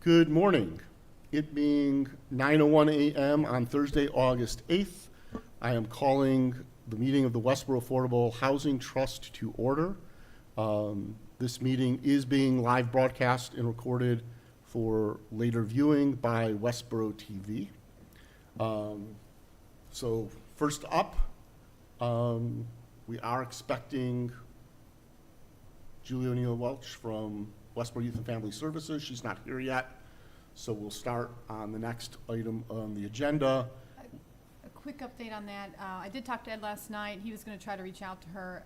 Good morning. It being 9:01 a.m. on Thursday, August 8th, I am calling the meeting of the Westborough Affordable Housing Trust to order. This meeting is being live broadcast and recorded for later viewing by Westborough TV. So first up, we are expecting Julia O'Neill Welch from Westborough Youth and Family Services. She's not here yet, so we'll start on the next item on the agenda. A quick update on that. I did talk to Ed last night. He was going to try to reach out to her.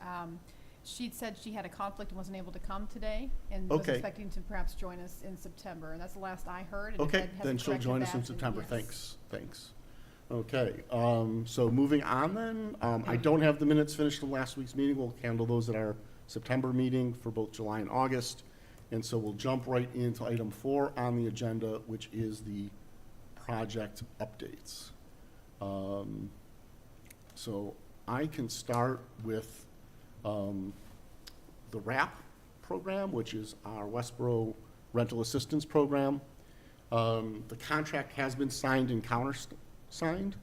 She'd said she had a conflict and wasn't able to come today, and was expecting to perhaps join us in September. And that's the last I heard. And Okay, then she'll join us in September. Yes. Thanks. Okay, so moving on then. I don't have the minutes finished from last week's meeting. We'll handle those at our September meeting for both July and August. And so we'll jump right into item 4 on the agenda, which is the project updates. So I can start with the RAP program, which is our Westborough Rental Assistance Program. The contract has been signed and countersigned.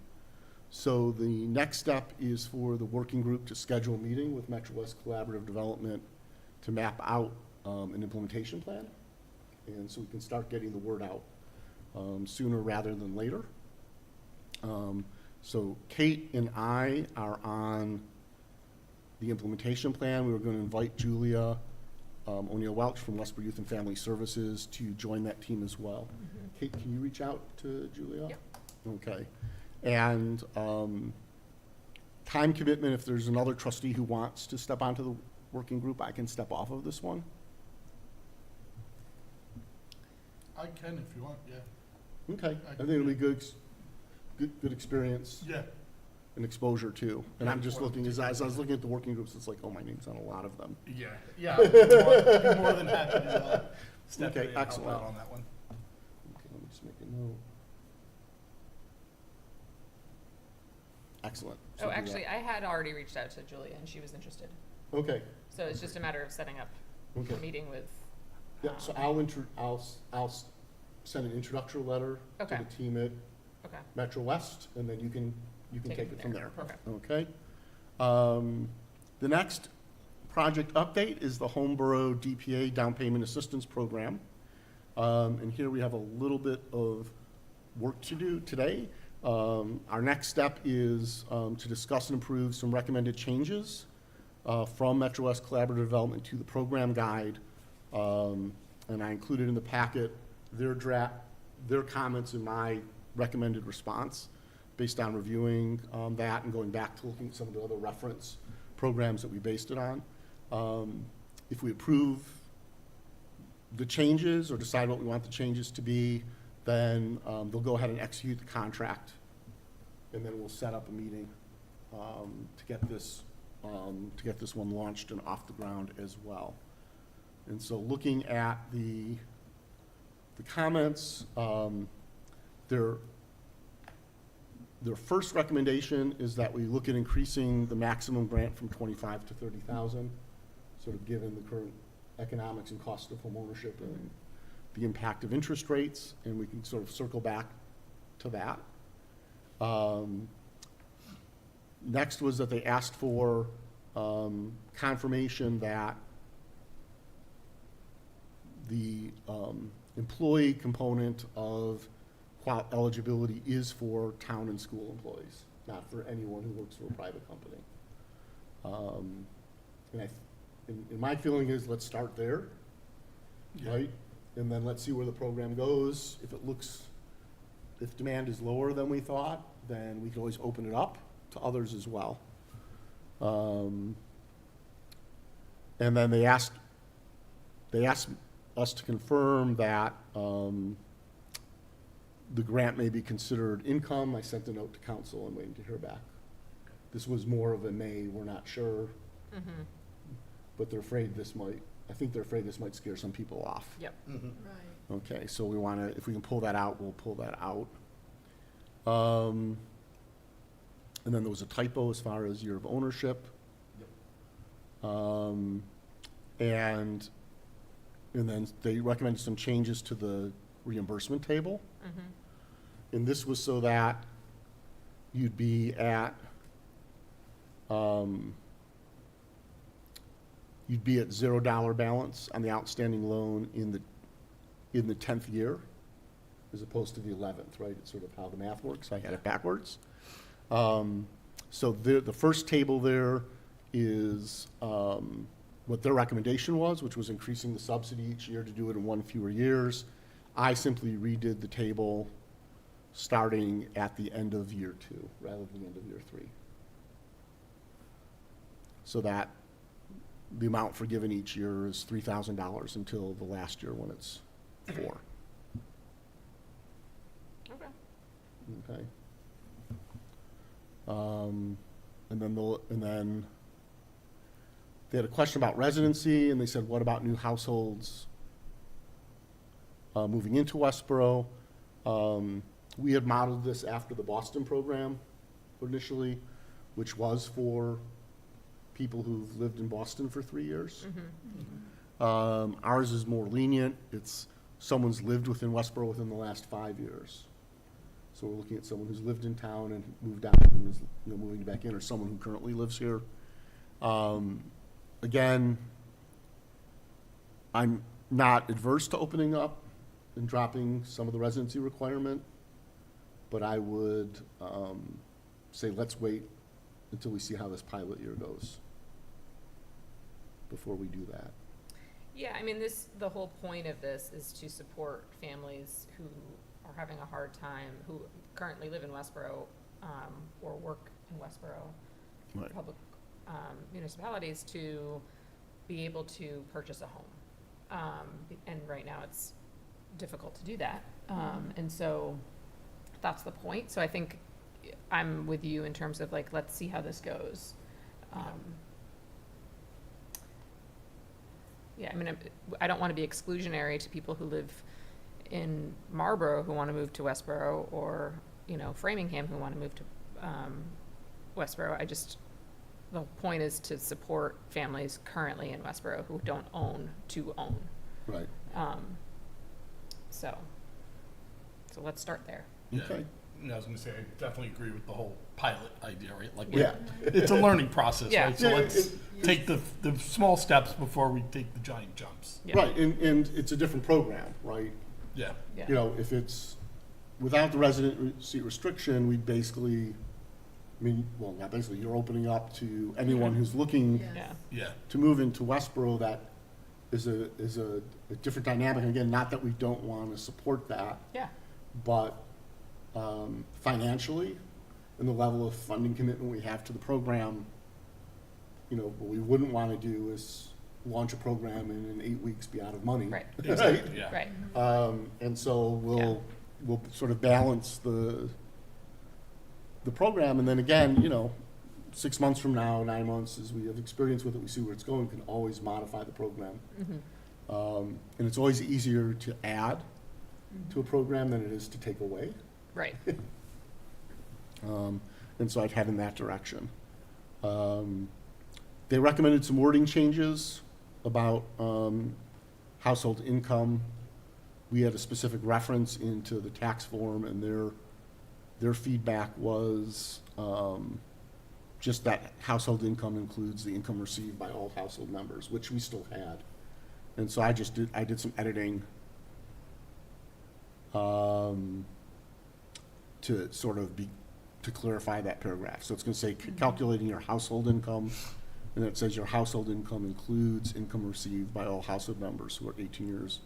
So the next step is for the working group to schedule a meeting with Metro West Collaborative Development to map out an implementation plan. And so we can start getting the word out sooner rather than later. So Kate and I are on the implementation plan. We were going to invite Julia O'Neill Welch from Westborough Youth and Family Services to join that team as well. Mm-hmm. Kate, can you reach out to Julia? Yep. Okay. And time commitment, if there's another trustee who wants to step onto the working group, I can step off of this one. I can if you want, yeah. Okay. I think it'll be good experience. Yeah. And exposure too. And Yeah, I'm just looking, as I was looking at the working groups, it's like, oh, my name's on a lot of them. Yeah, I'd be more than happy to step in and help excellent. out on that one. Okay, let me just make a note. Excellent. So Oh, do actually, that. I had already reached out to Julia and she was interested. Okay. So it's just a matter of setting up Okay. a meeting with. Yeah, so I'll send an introductory letter to Okay. the team at Okay. Metro West, and then you can take it from there. Okay. Okay. The next project update is the Homeborough DPA Down Payment Assistance Program. And here we have a little bit of work to do today. Our next step is to discuss and approve some recommended changes from Metro West Collaborative Development to the program guide. And I included in the packet their comments and my recommended response based on reviewing that and going back to looking at some of the other reference programs that we based it on. If we approve the changes or decide what we want the changes to be, then they'll go ahead and execute the contract, and then we'll set up a meeting to get this one launched and off the ground as well. And so looking at the comments, their first recommendation is that we look at increasing the maximum grant from 25 to 30,000, sort of given the current economics and cost of home ownership and the impact of interest rates, and we can sort of circle back to that. Next was that they asked for confirmation that the employee component of eligibility is for town and school employees, not for anyone who works for a private company. And my feeling is, let's start there, right? And then let's see where the program goes. If demand is lower than we thought, then we can always open it up to others as well. And then they asked us to confirm that the grant may be considered income. I sent a note to council. I'm waiting to hear back. This was more of a may, we're not sure. Mm-hmm. But they're afraid this might scare some people off. Yep. Mm-hmm. Right. Okay, so we want to, if we can pull that out, we'll pull that out. And then there was a typo as far as year of ownership. Yep. And then they recommended some changes to the reimbursement table. Mhm. And this was so that you'd be at, $0 balance on the outstanding loan in the 10th year, as opposed to the 11th, right? It's sort of how the math works. I had it backwards. So the first table there is what their recommendation was, which was increasing the subsidy each year to do it in one fewer years. I simply redid the table starting at the end of year 2 rather than the end of year 3. So that the amount forgiven each year is $3,000 until the last year when it's 4. Okay. Okay. And then they had a question about residency, and they said, what about new households moving into Westborough? We had modeled this after the Boston program initially, which was for people who've lived in Boston for 3 years. Ours is more lenient. It's someone's lived within Westborough within the last 5 years. So we're looking at someone who's lived in town and moved out and is, moving back in, or someone who currently lives here. Again, I'm not adverse to opening up and dropping some of the residency requirement, but I would say let's wait until we see how this pilot year goes before we do that. Yeah, I mean, the whole point of this is to support families who are having a hard time, who currently live in Westborough, or work in Westborough, Right. public municipalities, to be able to purchase a home. And right now it's difficult to do that. And so that's the point. So I think I'm with you in terms of like, let's see how this goes. Yeah, I mean, I don't want to be exclusionary to people who live in Marlborough who want to move to Westborough, or, Framingham who want to move to Westborough. The point is to support families currently in Westborough who don't own to own. Right. So let's start there. Yeah. Okay. And I was gonna say, I definitely agree with the whole pilot idea, right? Like, Yeah. it's a learning process, Yeah. right? So Yeah, let's take the small steps before we take the giant jumps. Yeah. Right, and it's a different program, right? Yeah. Yeah. If it's without the residency restriction, we basically, not basically, you're opening up to anyone who's looking Yeah. Yeah. to move into Westborough. That is a different dynamic. Again, not that we don't want to support that, Yeah. but financially, and the level of funding commitment we have to the program, what we wouldn't want to do is launch a program and in 8 weeks be out of money. Right. Exactly. Yeah. Right. And so we'll sort of balance the program, and then again, 6 months from now, 9 months, as we have experience with it, we see where it's going, we can always modify the program. And it's always easier to add to a program than it is to take away. Right. And so I'd head in that direction. They recommended some wording changes about household income. We had a specific reference into the tax form, and their feedback was just that household income includes the income received by all household members, which we still had. And so I did some editing to sort of to clarify that paragraph. So it's going to say calculating your household income, and it says your household income includes income received by all household members who are 18 years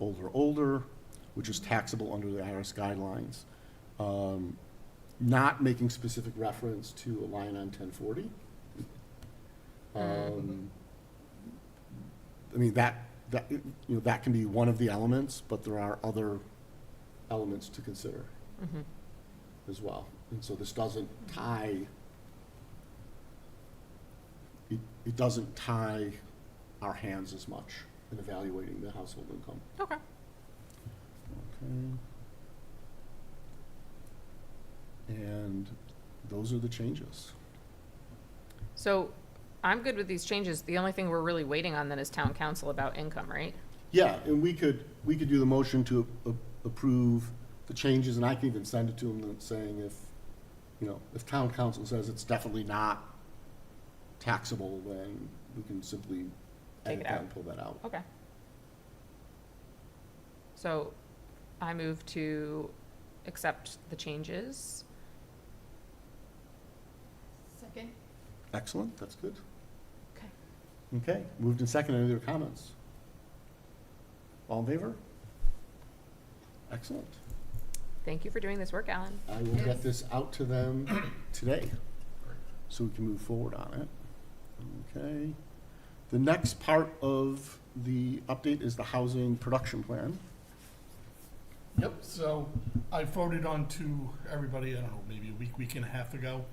old or older, which is taxable under the IRS guidelines. Not making specific reference to a line on 1040. That can be one of the elements, but there are other elements to consider as well. And so this doesn't tie, it doesn't tie our hands as much in evaluating the household income. Okay. Okay. And those are the changes. So I'm good with these changes. The only thing we're really waiting on then is town council about income, right? Yeah, and we could do the motion to approve the changes, and I can even send it to them saying if, you know, if town council says it's definitely not taxable, then we can simply Take edit it that out. and pull that out. Okay. So I move to accept the changes. Second? Excellent, that's good. Okay. Okay, moved and seconded. Any other comments? All in favor? Excellent. Thank you for doing this work, Alan. I will Yes. get this out to them today, so we can move forward on it. Okay. The next part of the update is the housing production plan. Yep, so I forwarded on to everybody, I don't know, maybe a week and a half ago.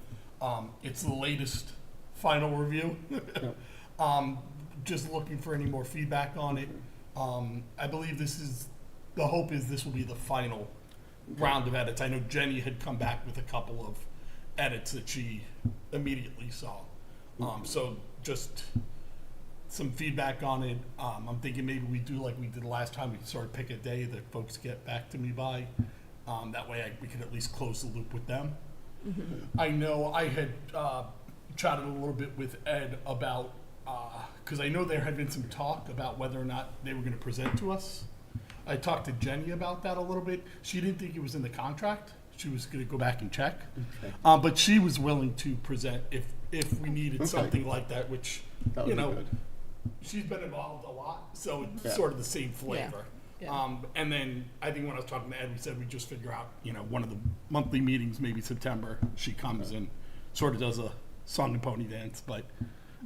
It's the latest final review. Yep. Just looking for any more feedback on it. I believe the hope is this will be the final round of edits. I know Jenny had come back with a couple of edits that she immediately saw. So just some feedback on it. I'm thinking maybe we do like we did last time, we sort of pick a day that folks get back to me by. That way we could at least close the loop with them. I know I had chatted a little bit with Ed about, because I know there had been some talk about whether or not they were going to present to us. I talked to Jenny about that a little bit. She didn't think it was in the contract. She was going to go back and check. Okay. But she was willing to present if we needed Okay. something like that, which, That would you be know, good. she's been involved a lot, so it's Yeah. sort of the same flavor. Yeah. And then I think when I was talking to Ed, we said we just figure out, you know, one of the monthly meetings, maybe September, she comes and sort of does a song and pony dance. But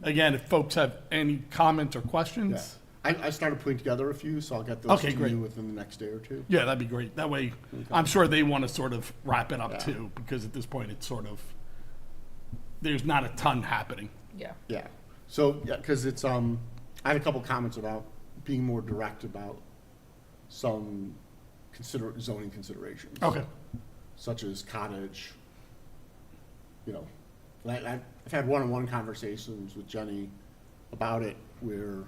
again, if folks have any comments or Yeah. questions, I started putting together a few, so I'll get those Okay, to great. you within the next day or two. yeah, that'd be great. That way, Okay. I'm sure they want to sort of wrap it up Yeah. too, because at this point, it's sort of, there's not a ton happening. Yeah. Yeah, so, yeah, because it's, I had a couple comments about being more direct about some zoning considerations. Okay. Such as cottage, you know. And I've had one-on-one conversations with Jenny about it where,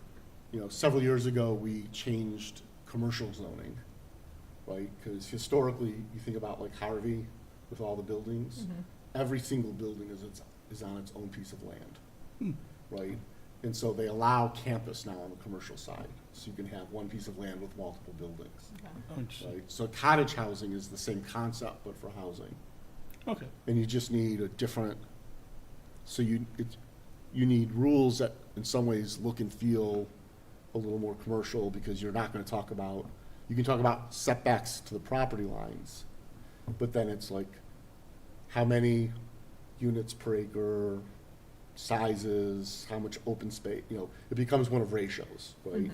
you know, several years ago, we changed commercial zoning, right? Because historically, you think about like Harvey with all the buildings, every single building is on its own piece of land, right? And so they allow campus now on the commercial side, so you can have one piece of land with multiple buildings, right? So cottage housing is the same concept, but for housing. Okay. And you just need a different, so you need rules that in some ways look and feel a little more commercial, because you're not gonna talk about, you can talk about setbacks to the property lines, but then it's like, how many units per acre, sizes, how much open space, you know, it becomes one of ratios, right?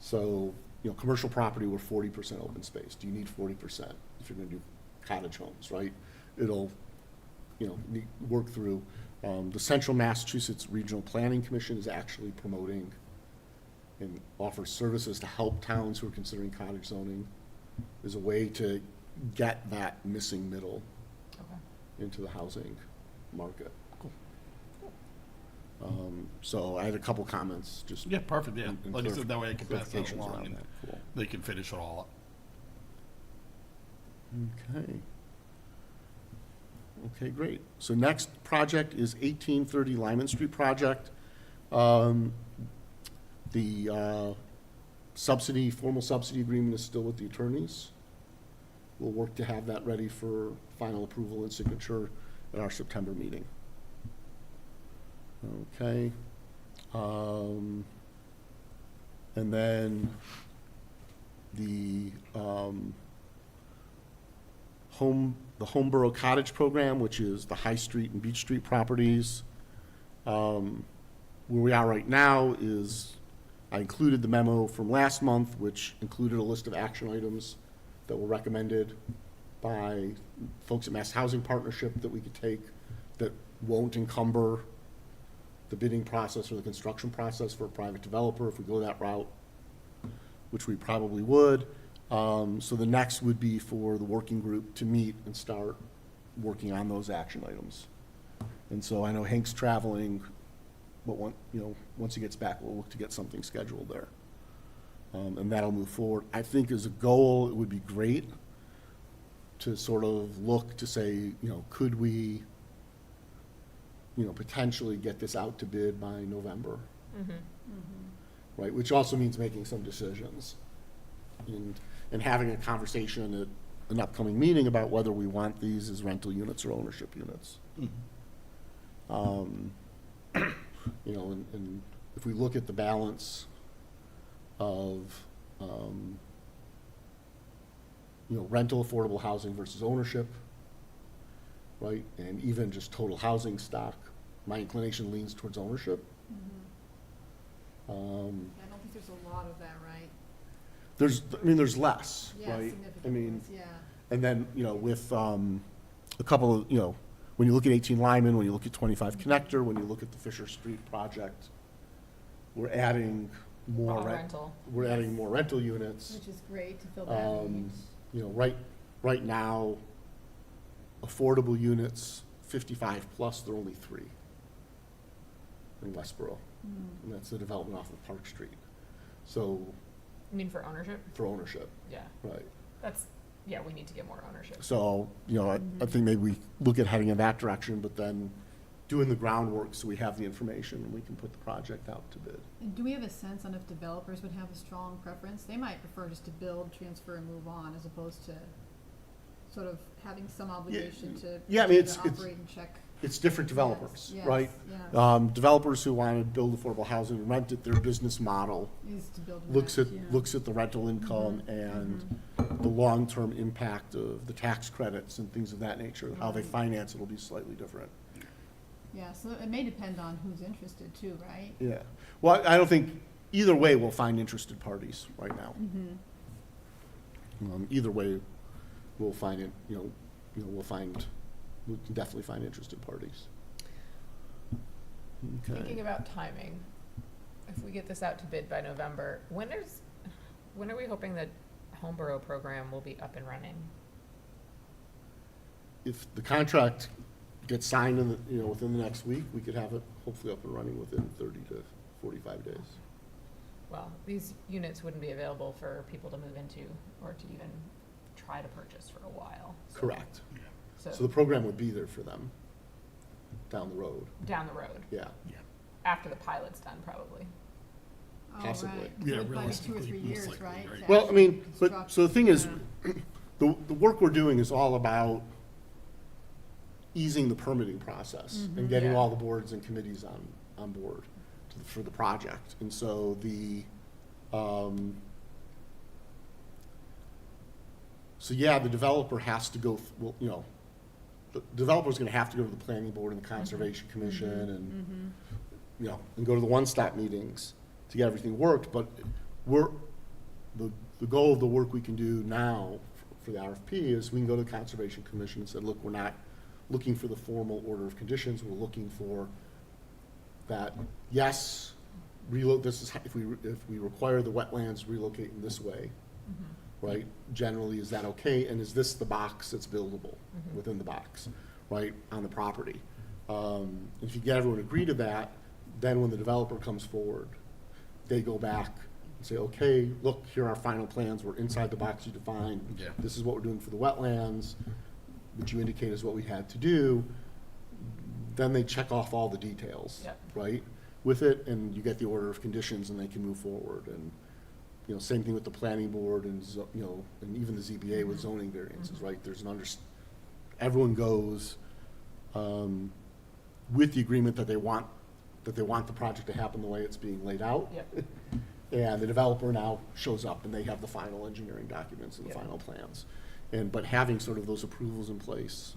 So, you know, commercial property, we're 40% open space. Do you need 40% if you're gonna do cottage homes, right? It'll, you know, work through. The Central Massachusetts Regional Planning Commission is actually promoting and offers services to help towns who are considering cottage zoning. There's a way to get that missing middle Okay. into the housing market. So I had a couple comments, just. Yeah, perfect, yeah. and Like I said, that way I can pass that clarifications along around and that. Cool. they can finish it all up. Okay. Okay, great. So next project is 1830 Lyman Street project. The formal subsidy agreement is still with the attorneys. We'll work to have that ready for final approval and signature at our September meeting. Okay. And then the Homeborough Cottage program, which is the High Street and Beach Street properties. Where we are right now is, I included the memo from last month, which included a list of action items that were recommended by folks at Mass Housing Partnership that we could take that won't encumber the bidding process or the construction process for a private developer if we go that route, which we probably would. So the next would be for the working group to meet and start working on those action items. And so I know Hank's traveling, but once he gets back, we'll look to get something scheduled there. and that'll move forward. I think as a goal, it would be great to sort of look to say, you know, could we, you know, potentially get this out to bid by November, right? Which also means making some decisions and having a conversation at an upcoming meeting about whether we want these as rental units or ownership units. You know, and if we look at the balance of, you know, rental affordable housing versus ownership, right? And even just total housing stock, my inclination leans towards ownership. I don't think there's a lot of that, right? There's less, Yeah, right? significant I mean, less, yeah. and then, you know, with a couple of, you know, when you look at 18 Lyman, when you look at 25 Connector, when you look at the Fisher Street project, we're adding more All rent. rental. We're adding more rental units. Which is great to fill that need. You know, right now, affordable units, 55 plus, there are only 3 in Westborough. And that's the development off of Park Street. So, You mean for ownership? for ownership, Yeah, right. yeah, we need to get more ownership. So, you know, I think maybe we look at heading in that direction, but then doing the groundwork so we have the information and we can put the project out to bid. And do we have a sense on if developers would have a strong preference? They might prefer just to build, transfer, and move on, as opposed to sort of having some obligation to Yeah, I mean, to it's- operate and check. It's different developers, Yes, right? yes. Developers who want to build affordable housing and rent it, their business model Is to build and looks rent, at, yeah. looks at the rental income and the long-term impact of the tax credits and things of that nature. How they Right. finance it will be slightly different. Yeah, so it may depend on who's interested too, right? Yeah. Well, I don't think, either way, we'll find interested parties right now. Either way, we'll find it, you know, we'll can definitely find interested parties. Okay. Thinking about timing, if we get this out to bid by November, when are we hoping that Homeborough program will be up and running? If the contract gets signed in the, you know, within the next week, we could have it hopefully up and running within 30 to 45 days. Well, these units wouldn't be available for people to move into or to even try to purchase for a while. So- Correct. So, So the program would be there for them down the road. down the road, Yeah. after the pilot's done, probably. Oh, Possibly. right. Yeah, So it'd probably be 2 or 3 realistically, most years, likely, right? right. to Well, I actually mean, but, construct? so the thing is, Yeah. the work we're doing is all about easing the permitting process and getting Yeah. all the boards and committees on board for the project. And so so yeah, the developer has to go, well, you know, the developer's gonna have to go to the planning board and the conservation commission and, you know, and go to the one-stop meetings to get everything worked, but the goal of the work we can do now for the RFP is we can go to the conservation commission and say, look, we're not looking for the formal order of conditions, we're looking for that, yes, this is, if we require the wetlands relocate in this way, right? Generally, is that okay? And is this the box that's buildable within the box, right, on the property? If you get everyone to agree to that, then when the developer comes forward, they go back and say, okay, look, here are our final plans, we're inside the box you defined. Yeah. This is what we're doing for the wetlands, which you indicate is what we had to do. Then they check off all the details, Yep. right, with it, and you get the order of conditions and they can move forward. And, you know, same thing with the planning board and, you know, and even the ZBA with zoning variances, right? There's everyone goes, with the agreement that they want the project to happen the way it's being laid out. Yep. And the developer now shows up and they have the final engineering documents and the Yep. final plans. But having sort of those approvals in place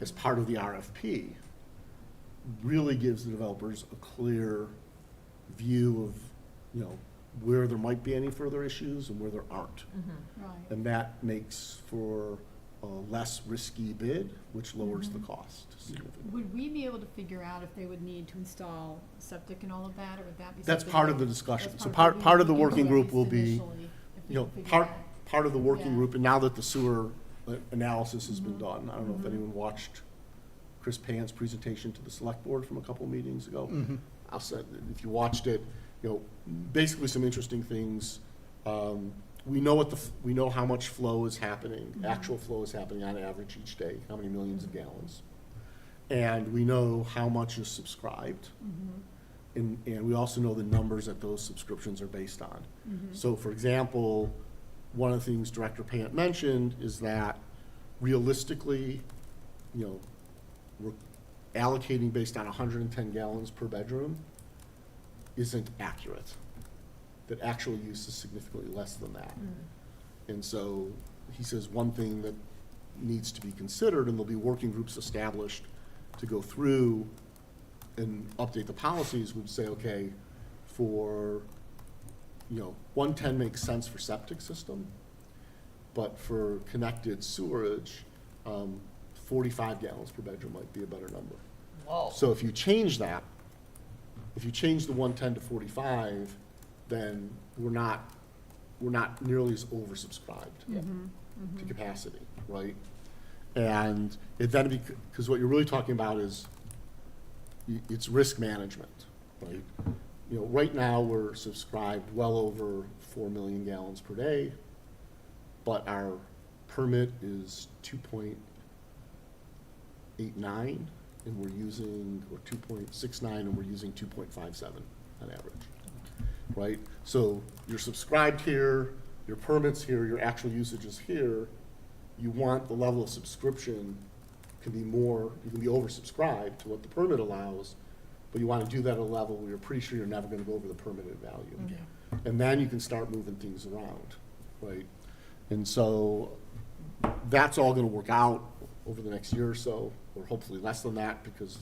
as part of the RFP really gives the developers a clear view of, you know, where there might be any further issues and where there aren't. Right. And that makes for a less risky bid, which lowers the cost significantly. Would we be able to figure out if they would need to install septic and all of that, or would that be? That's something part that- of the discussion. that's So part part of the we can working do, at group least will be, initially, if we you know, can figure part out. of the working Yeah. group, and now that the sewer analysis has been done, I don't know if anyone watched Chris Pan's presentation to the select board from a couple meetings ago. I'll say, if you watched it, you know, basically some interesting things We know we know how much flow is happening, actual flow is happening on average each day, how many millions of gallons. And we know how much is subscribed. And we also know the numbers that those subscriptions are based on. So for example, one of the things Director Pant mentioned is that realistically, we're allocating based on 110 gallons per bedroom isn't accurate. That actual use is significantly less than that. And so he says one thing that needs to be considered, and there'll be working groups established to go through and update the policies, would say, okay, for, 110 makes sense for septic system, but for connected sewerage, 45 gallons per bedroom might be a better number. Whoa. So if you change that, if you change the 110 to 45, then we're not nearly as oversubscribed to capacity, right? And it then, because what you're really talking about is, it's risk management, right? Right now, we're subscribed well over 4 million gallons per day, but our permit is 2.89, and we're using, or 2.69, and we're using 2.57 on average, right? So you're subscribed here, your permit's here, your actual usage is here. You want the level of subscription can be more, you can be oversubscribed to what the permit allows, but you want to do that at a level where you're pretty sure you're never going to go over the permitted value. And then you can start moving things around, right? And so that's all going to work out over the next year or so, or hopefully less than that, because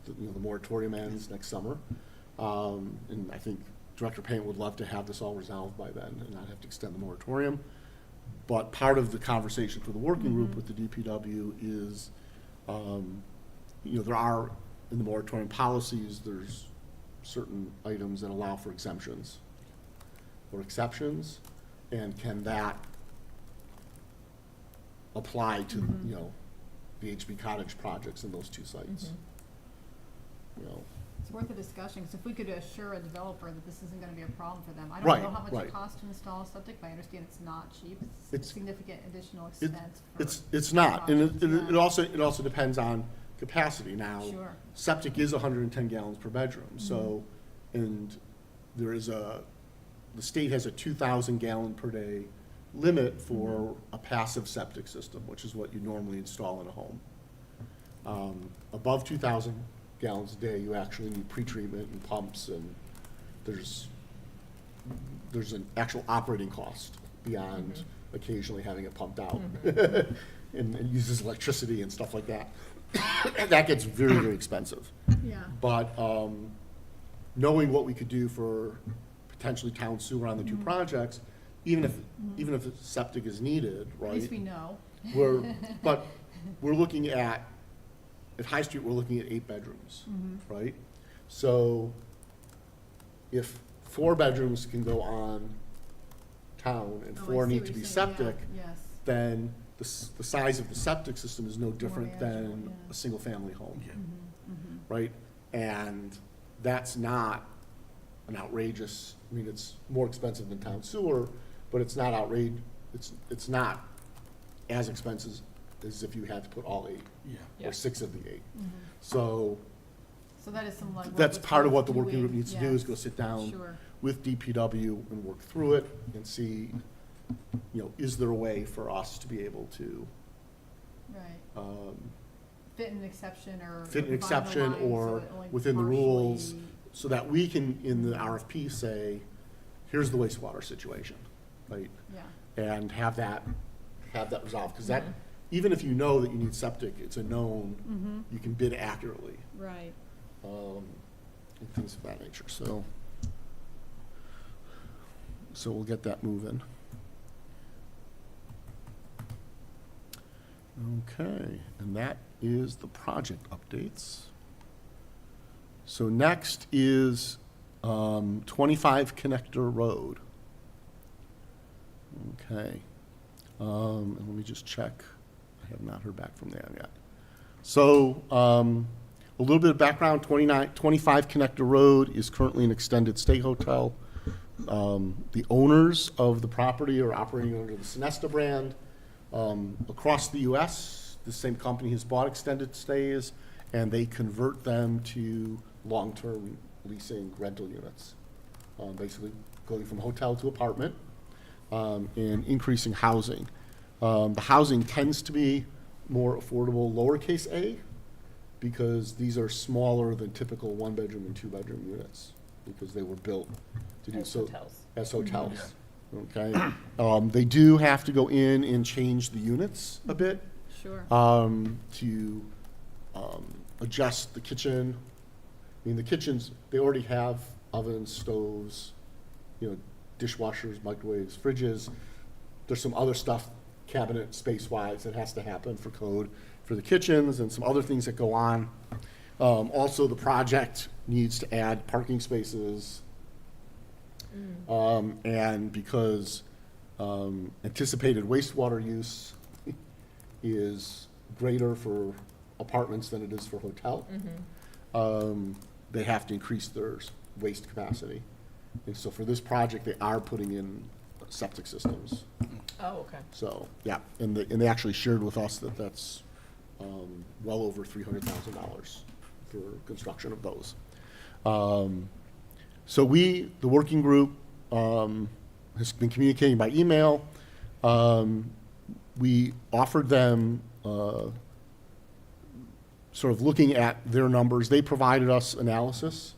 the moratorium ends next summer. And I think Director Payne would love to have this all resolved by then and not have to extend the moratorium. But part of the conversation for the working group with the DPW is, there are, in the moratorium policies, there's certain items that allow for exemptions or exceptions, and can that apply to, the HB Cottage projects in those two sites? It's worth a discussion, because if we could assure a developer that this isn't gonna be a problem for them. I Right, don't know how much right. it costs to install a septic, but I understand it's not cheap. It's It's- significant additional expense for. It's not, and projects, it also depends on capacity. Now, Sure. septic is 110 gallons per bedroom, so, and there is the state has a 2,000 gallon per day limit for a passive septic system, which is what you normally install in a home. Above 2,000 gallons a day, you actually need pretreatment and pumps, and there's an actual operating cost beyond occasionally having it pumped out. And it uses electricity and stuff like that. That gets very, very expensive. Yeah. But knowing what we could do for potentially town sewer on the two projects, even if a septic is needed, At right? least we know. But we're looking at High Street, we're looking at 8 bedrooms, right? So if 4 bedrooms can go on town and Oh, I 4 see need what to be you're saying, yeah, septic, yes. then the size of the septic system is no different manageable, than yeah. a single-family home, Yeah. right? And that's not an outrageous, it's more expensive than town sewer, but it's not it's not as expensive as if you had to put all 8 Yeah. or 6 of the 8. So So that is some like. that's part of what the working group needs to do, is yes. go sit down Sure. with DPW and work through it and see, is there a way for us to be able to Right. Fit an exception or. fit an combine the exception lines so or it only within the rules, partially- so that we can, in the RFP, say, here's the wastewater situation, right? Yeah. And have that resolved, because that, even if you know that you need septic, it's a known, you can bid accurately, Right. and things of that nature, so we'll get that moving. Okay, and that is the project updates. So next is 25 Connector Road. Okay, and let me just check. I have not heard back from them yet. So a little bit of background, 25 Connector Road is currently an extended stay hotel. The owners of the property are operating under the Sonesta brand. Across the U.S., the same company has bought extended stays, and they convert them to long-term leasing rental units. Basically going from hotel to apartment, and increasing housing. The housing tends to be more affordable lowercase a, because these are smaller than typical one-bedroom and two-bedroom units, because they were built to do As so. hotels. As hotels. Okay. They do have to go in and change the units a bit, Sure. to adjust the kitchen. I mean, the kitchens, they already have ovens, stoves, dishwashers, microwaves, fridges. There's some other stuff, cabinet space-wise, that has to happen for code for the kitchens, and some other things that go on. Also, the project needs to add parking spaces. And because anticipated wastewater use is greater for apartments than it is for hotel, they have to increase their waste capacity. And so for this project, they are putting in septic systems. Oh, okay. So, yeah, and they actually shared with us that that's well over $300,000 for construction of those. So the working group has been communicating by email. We offered them sort of looking at their numbers. They provided us analysis,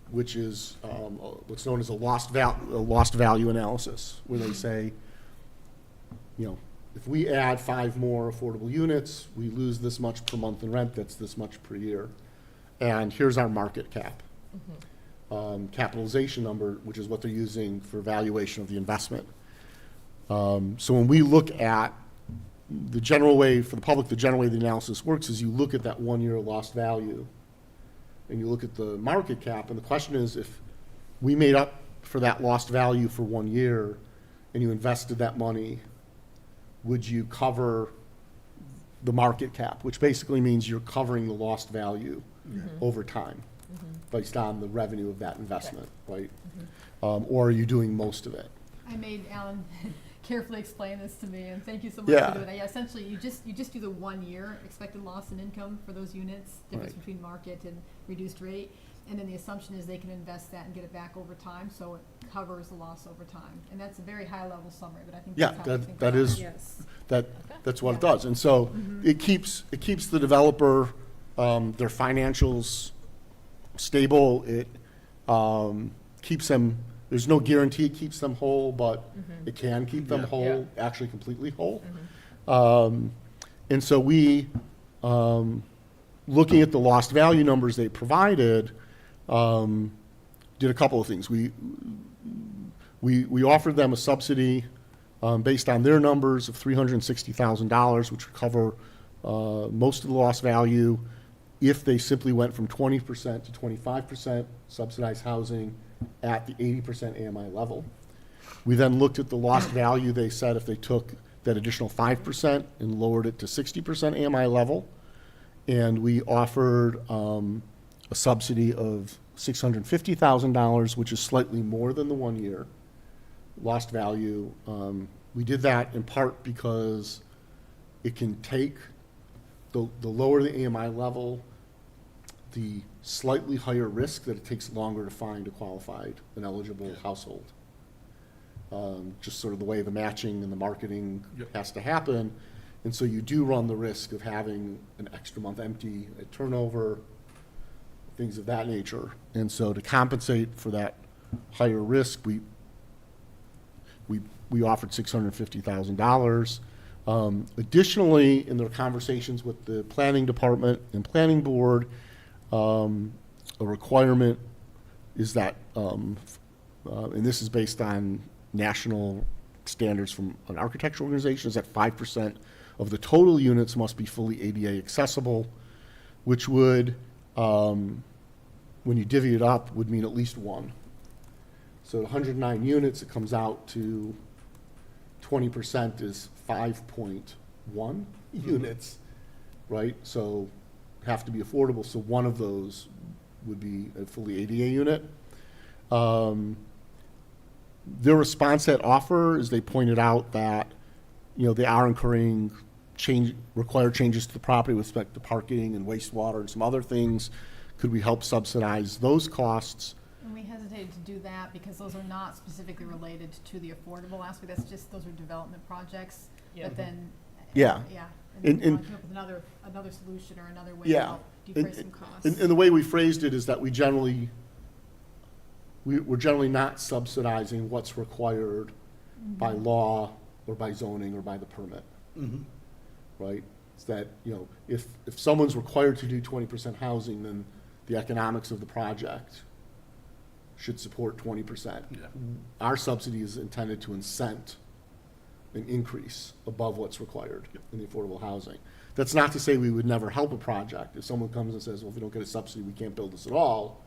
which is what's known as a lost value analysis, where they say, if we add 5 more affordable units, we lose this much per month in rent, that's this much per year. And here's our market cap. Capitalization number, which is what they're using for valuation of the investment. So when we look at the general way, for the public, the general way the analysis works is you look at that 1 year lost value, and you look at the market cap, and the question is, if we made up for that lost value for 1 year, and you invested that money, would you cover the market cap, which basically means you're covering the lost value over time, based on the revenue of that investment, right? Or are you doing most of it? I made Alan carefully explain this to me, and thank you so much Yeah. for doing it. Yeah, essentially, you just do the 1 year expected loss in income for those units, difference Right. between market and reduced rate, and then the assumption is they can invest that and get it back over time, so it covers the loss over time. And that's a very high-level summary, but I think Yeah, that's how we think that about is, it. Yes. that's what it Yeah. does. And so it keeps the developer, their financials stable. It keeps them, there's no guarantee it keeps them whole, but it can keep them Yeah. whole, actually completely whole. And so we, looking at the lost value numbers they provided, did a couple of things. We offered them a subsidy based on their numbers of $360,000, which would cover most of the lost value if they simply went from 20% to 25% subsidized housing at the 80% AMI level. We then looked at the lost value, they said, if they took that additional 5% and lowered it to 60% AMI level. And we offered a subsidy of $650,000, which is slightly more than the 1 year lost value. We did that in part because it can take, the lower the AMI level, the slightly higher risk that it takes longer to find a qualified and eligible household. Just sort of the way the matching and the marketing has to happen. And so you do run the risk of having an extra month empty at turnover, things of that nature. And so to compensate for that higher risk, we offered $650,000. Additionally, in their conversations with the planning department and planning board, a requirement is that, and this is based on national standards from an architectural organization, is that 5% of the total units must be fully ADA accessible, which would, when you divvy it up, would mean at least one. So 109 units, it comes out to 20% is 5.1 units, right? So have to be affordable, so one of those would be a fully ADA unit. their response at offer is they pointed out that, they are incurring required changes to the property with respect to parking and wastewater and some other things. Could we help subsidize those costs? And we hesitated to do that because those are not specifically related to the affordable aspect. That's just, those are development projects. Yeah. But then. Yeah. Yeah. And- And then and- come up with another solution or another way to Yeah. help defray some costs. And the way we phrased it is that we're generally not subsidizing what's required by law or by zoning or by the permit, right? It's that, if someone's required to do 20% housing, then the economics of the project should support 20%. Yeah. Our subsidy is intended to incent an increase above what's required in the affordable housing. That's not to say we would never help a project. If someone comes and says, well, if we don't get a subsidy, we can't build this at all,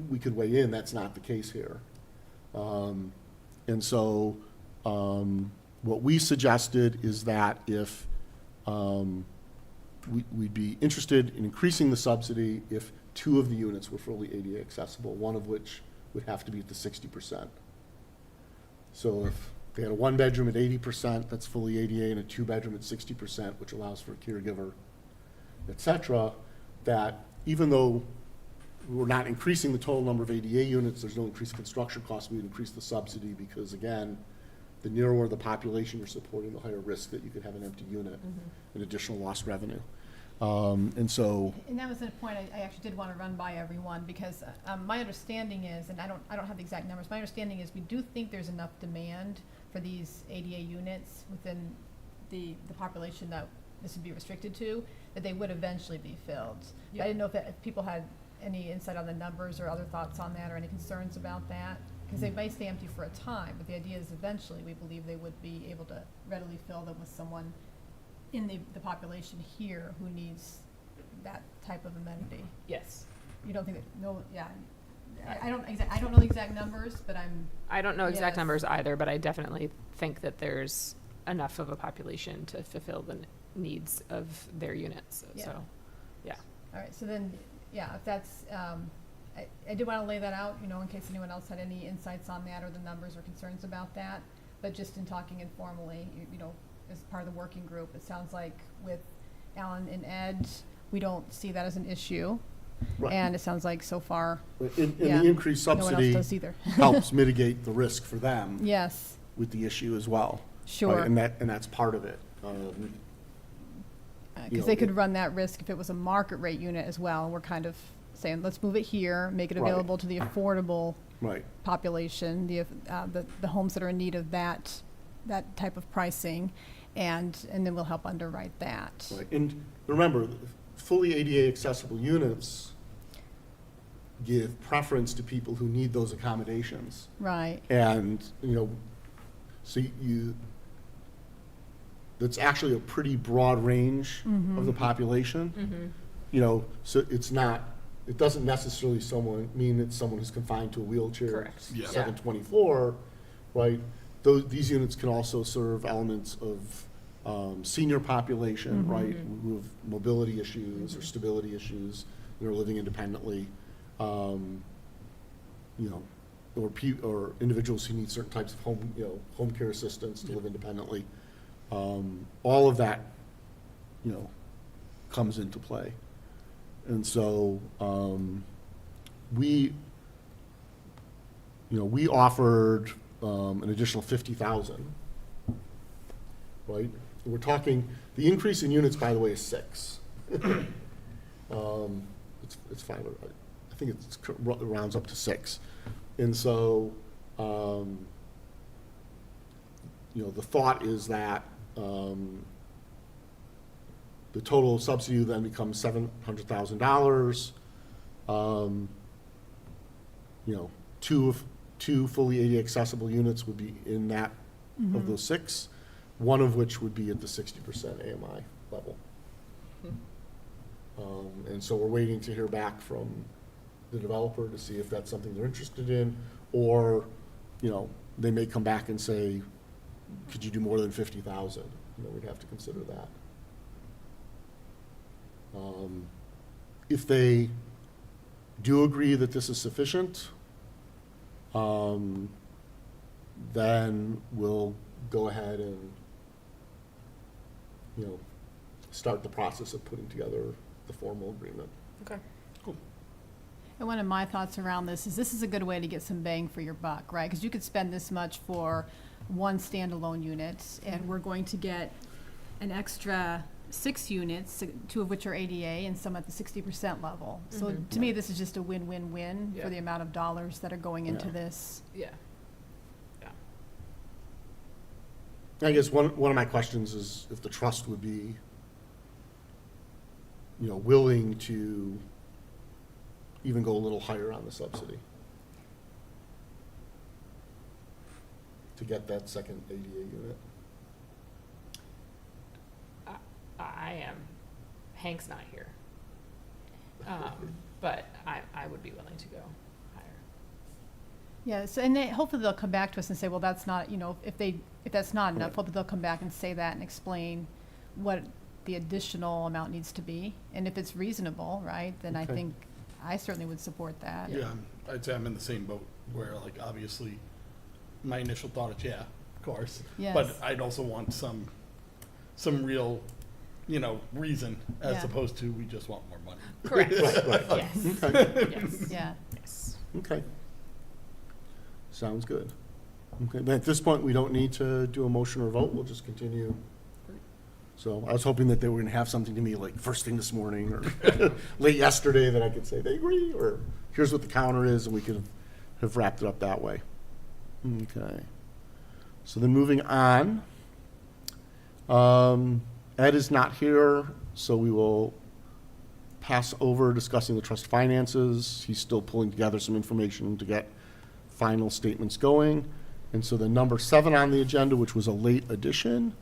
we could weigh in. That's not the case here. And so what we suggested is that if we'd be interested in increasing the subsidy if 2 of the units were fully ADA accessible, one of which would have to be at the 60%. So if they had a 1-bedroom at 80%, that's fully ADA, and a 2-bedroom at 60%, which allows for a caregiver, et cetera, that even though we're not increasing the total number of ADA units, there's no increased construction costs, we would increase the subsidy because, again, the narrower the population you're supporting, the higher risk that you could have an empty unit and additional lost revenue. And so, And that was a point I actually did want to run by everyone, because my understanding is, and I don't have the exact numbers, my understanding is we do think there's enough demand for these ADA units within the population that this would be restricted to, that they would eventually be filled. I didn't know if people had any insight on the numbers or other thoughts on that or any concerns about that, because they may stay empty for a time, but the idea is eventually we believe they would be able to readily fill them with someone in the population here who needs that type of amenity. Yes. You don't think that, no, yeah. I don't know the exact numbers, but I don't know exact Yes. numbers either, but I definitely think that there's enough of a population to fulfill the needs of their units. Yeah. So, yeah. all right, so then, yeah, if that's, I did want to lay that out, in case anyone else had any insights on that or the numbers or concerns about that. But just in talking informally, as part of the working group, it sounds like with Alan and Ed, we don't see that as an issue. right. And it sounds like so far, And yeah, the increased no one else subsidy does either. helps mitigate the risk for them Yes, with the issue as well. sure. Right? And that's part of it. Because they could run that risk if it was a market rate unit as well. We're kind of saying, let's move it here, make it Right. available to the affordable Right. population, the homes that are in need of that type of pricing, and then we'll help underwrite that. Right. And remember, fully ADA accessible units give preference to people who need those accommodations. Right, And, so that's actually a pretty broad range of the population. So it doesn't necessarily mean it's someone who's confined to a wheelchair. Correct. Yeah. 724, right? These units can also serve elements of senior population, right? Who have mobility issues or stability issues, and are living independently. Or individuals who need certain types of home care assistance to live independently. All of that, comes into play. And so, we offered an additional 50,000, right? We're talking, the increase in units, by the way, is 6. It's 5, I think it rounds up to 6. And so, the thought is that the total subsidy then becomes $700,000. Two fully ADA accessible units would be in that of those 6, one of which would be at the 60% AMI level. And so we're waiting to hear back from the developer to see if that's something they're interested in, or, they may come back and say, could you do more than 50,000? We'd have to consider that. If they do agree that this is sufficient, then we'll go ahead and, start the process of putting together the formal agreement. Okay. And one of my thoughts around this is a good way to get some bang for your buck, right? Because you could spend this much for one standalone unit, and we're going to get an extra 6 units, 2 of which are ADA and some at the 60% level. So to me, this is just a win-win-win Yeah. for the amount of dollars that are going into Yeah. this. Yeah. I guess one of my questions is if the trust would be, willing to even go a little higher on the subsidy to get that second ADA unit. I am. Hank's not here. But I would be willing to go higher. Yeah, so, and hopefully they'll come back to us and say, well, that's not, if that's not enough, Right. hopefully they'll come back and say that and explain what the additional amount needs to be. And if it's reasonable, right, then I Okay. think I certainly would support that. Yeah, I'd say I'm in the same boat where, like, obviously, my initial thought is, yeah, of course. Yes. But I'd also want some real, reason as Yeah. opposed to we just want more money. Correct. Right. Yes. Okay, Yes. Yeah. Yes. okay. Sounds good. Okay, then at this point, we don't need to do a motion or vote, we'll just continue. So I was hoping that they were gonna have something to me like first thing this morning or late yesterday that I could say they agree, or here's what the counter is, and we could have wrapped it up that way. Okay. So then moving on, Ed is not here, so we will pass over discussing the trust finances. He's still pulling together some information to get final statements going. And so the number 7 on the agenda, which was a late addition,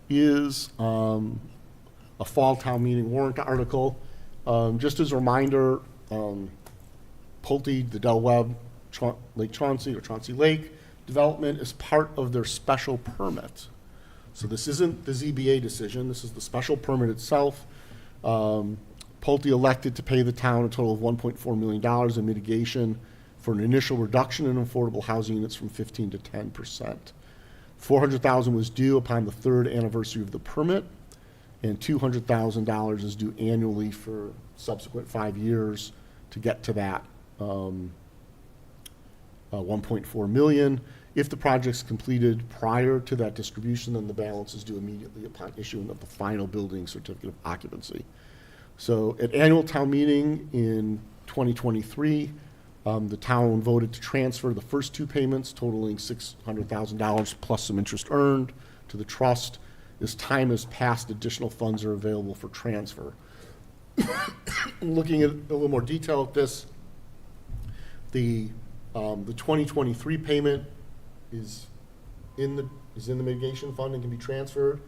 is a fall town meeting warrant article. Just as a reminder, Pulte, the Del Webb, Lake Chauncey or Chauncey Lake development is part of their special permit. So this isn't the ZBA decision, this is the special permit itself. Pulte elected to pay the town a total of $1.4 million in mitigation for an initial reduction in affordable housing units from 15 to 10%. $400,000 was due upon the 3rd anniversary of the permit, and $200,000 is due annually for subsequent 5 years to get to that 1.4 million. If the project's completed prior to that distribution, then the balance is due immediately upon issuing of the final building certificate of occupancy. So at annual town meeting in 2023, the town voted to transfer the first 2 payments totaling $600,000 plus some interest earned to the trust. As time has passed, additional funds are available for transfer. Looking at a little more detail at this, the 2023 payment is in the mitigation fund and can be transferred.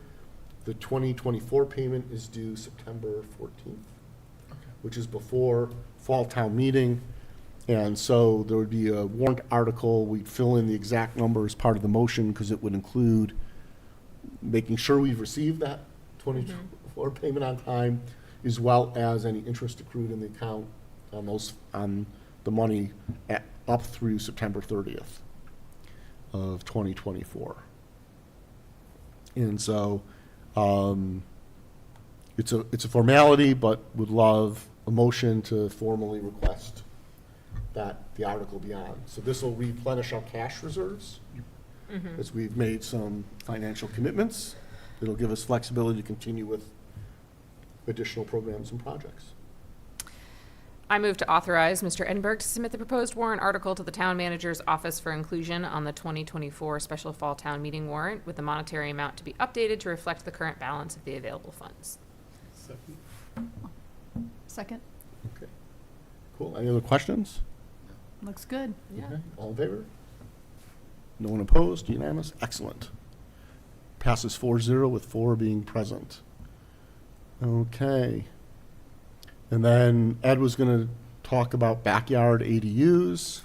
The 2024 payment is due September 14th, which is before fall town meeting. And so there would be a warrant article. We'd fill in the exact number as part of the motion because it would include making sure we've received that 2024 payment on time, as well as any interest accrued in the account on the money up through September 30th of 2024. And so it's a formality, but would love a motion to formally request that the article be on. So this will replenish our cash reserves as we've made some financial commitments. It'll give us flexibility to continue with additional programs and projects. I move to authorize Mr. Edinburgh to submit the proposed warrant article to the town manager's office for inclusion on the 2024 special fall town meeting warrant, with the monetary amount to be updated to reflect the current balance of the available funds. Second? Okay. Cool. Any other questions? Looks good. Yeah. Okay. All in favor? No one opposed? Unanimous? Excellent. Passes 4-0 with 4 being present. Okay. And then Ed was going to talk about backyard ADUs.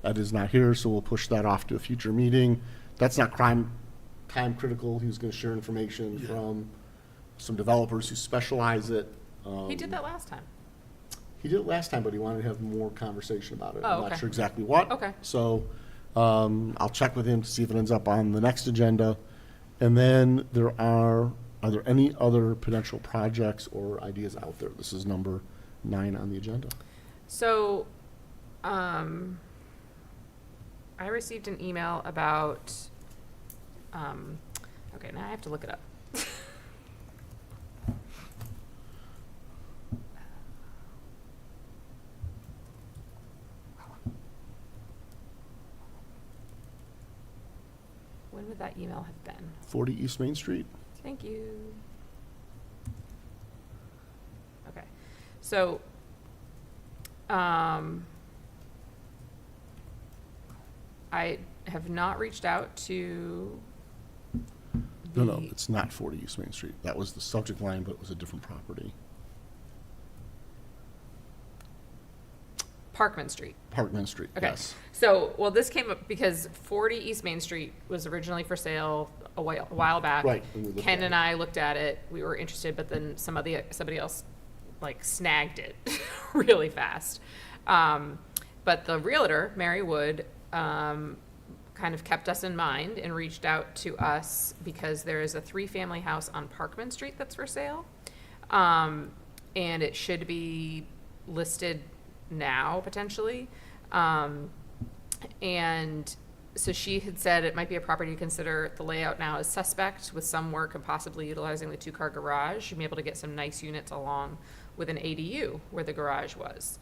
Ed is not here, so we'll push that off to a future meeting. That's not time critical. He was going to share information from some developers who specialize it. He did that last time. He did it last time, but he wanted to have more conversation about it. Oh, I'm okay. not sure exactly what. Okay. So I'll check with him to see if it ends up on the next agenda. And then are there any other potential projects or ideas out there? This is number 9 on the agenda. So, I received an email about, okay, now I have to look it up. When would that email have been? 40 East Main Street? Thank you. Okay, so, I have not reached out to No, no, the- it's not 40 East Main Street. That was the subject line, but it was a different property. Parkman Street. Parkman Street, Okay. yes. So, well, this came up because 40 East Main Street was originally for sale a while back. Right, and we looked Ken at and it. I looked at it. We were interested, but then somebody else like snagged it really fast. But the realtor, Mary Wood, kind of kept us in mind and reached out to us because there is a 3-family house on Parkman Street that's for sale. And it should be listed now, potentially. And so she had said it might be a property to consider. The layout now is suspect with some work and possibly utilizing the 2-car garage. You'd be able to get some nice units along with an ADU where the garage was.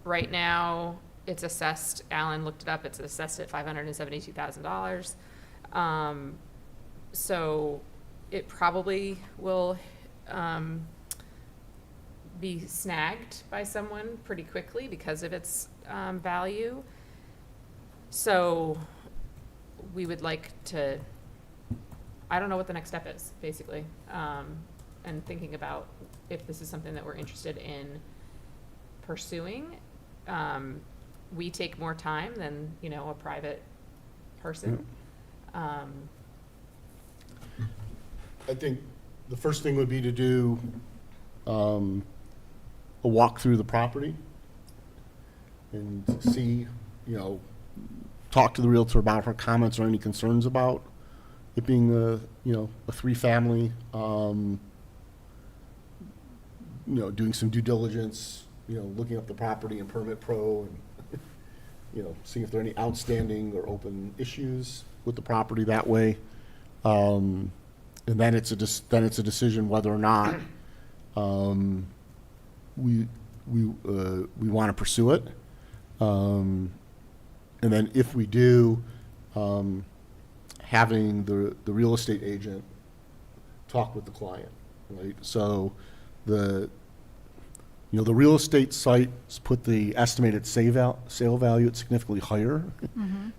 Right now it's assessed, Alan looked it up, it's assessed at $572,000. So it probably will, be snagged by someone pretty quickly because of its value. So we would like to, I don't know what the next step is, basically, and thinking about if this is something that we're interested in pursuing. We take more time than, a private person. I think the first thing would be to do a walk through the property and see, talk to the realtor about her comments or any concerns about it being a 3-family, doing some due diligence, looking up the property in Permit Pro and, seeing if there are any outstanding or open issues with the property that way. And then it's a decision whether or not we want to pursue it. And then if we do, having the real estate agent talk with the client, right? So the real estate sites put the estimated sale value at significantly higher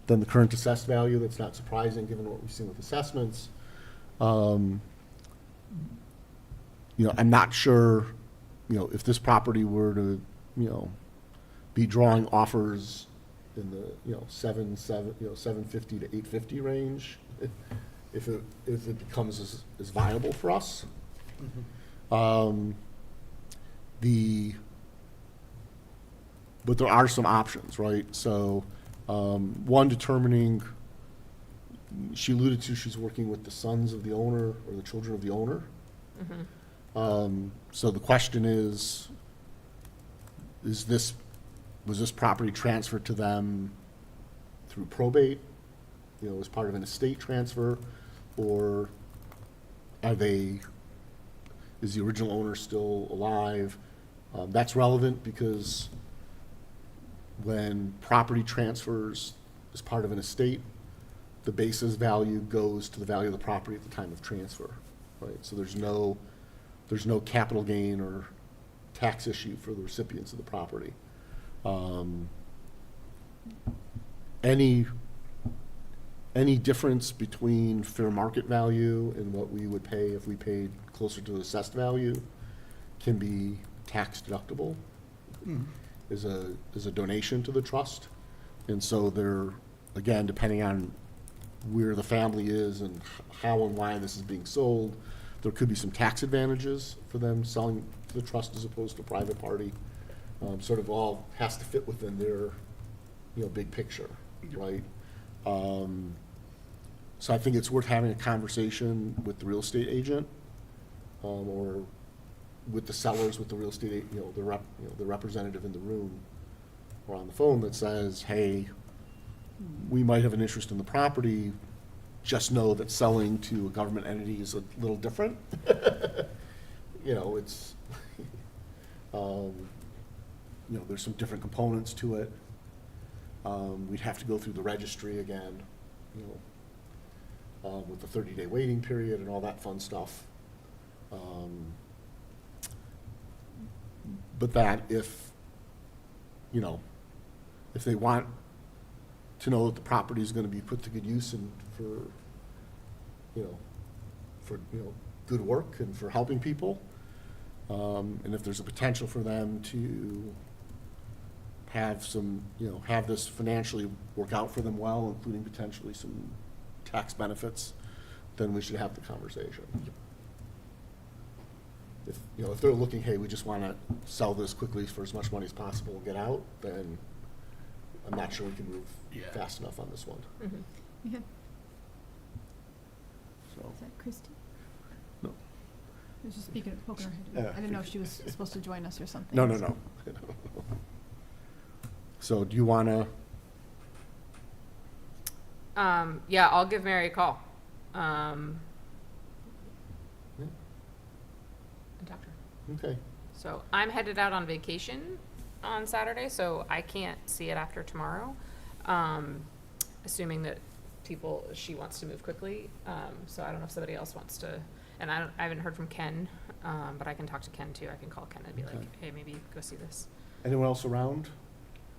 than the current assessed value. That's not surprising given what we've seen with assessments. I'm not sure, if this property were to, be drawing offers in the, 750 to 850 range, if it becomes as viable for us. But there are some options, right? So, one, determining, she alluded to she's working with the sons of the owner or the children of the owner. So the question is was this property transferred to them through probate, as part of an estate transfer, or is the original owner still alive? That's relevant because when property transfers as part of an estate, the basis value goes to the value of the property at the time of transfer, right? So there's no capital gain or tax issue for the recipients of the property. Any difference between fair market value and what we would pay if we paid closer to assessed value can be tax deductible as a donation to the trust. And so they're, again, depending on where the family is and how and why this is being sold, there could be some tax advantages for them selling to the trust as opposed to a private party. sort of all has to fit within their, big picture, right? So I think it's worth having a conversation with the real estate agent, or with the sellers, with the real estate, the representative in the room or on the phone that says, hey, we might have an interest in the property, just know that selling to a government entity is a little different. It's, there's some different components to it. We'd have to go through the registry again, with the 30-day waiting period and all that fun stuff. But that if they want to know that the property is going to be put to good use and for good work and for helping people, and if there's a potential for them to have some, have this financially work out for them well, including potentially some tax benefits, then we should have the conversation. If they're looking, hey, we just want to sell this quickly for as much money as possible and get out, then I'm not sure we can move fast enough on this one. Mhm. Yeah. So, Is that Christy? no, I was just speaking, poking her Yeah. head. I didn't know if she was supposed to join us or something. no. So do you want to, Yeah, I'll give Mary a call. Yeah. And talk to her. okay, So I'm headed out on vacation on Saturday, so I can't see it after tomorrow. Assuming that she wants to move quickly. So I don't know if somebody else wants to, and I haven't heard from Ken, but I can talk to Ken too. I can call Ken and be like, Okay. hey, maybe go see this. anyone else around?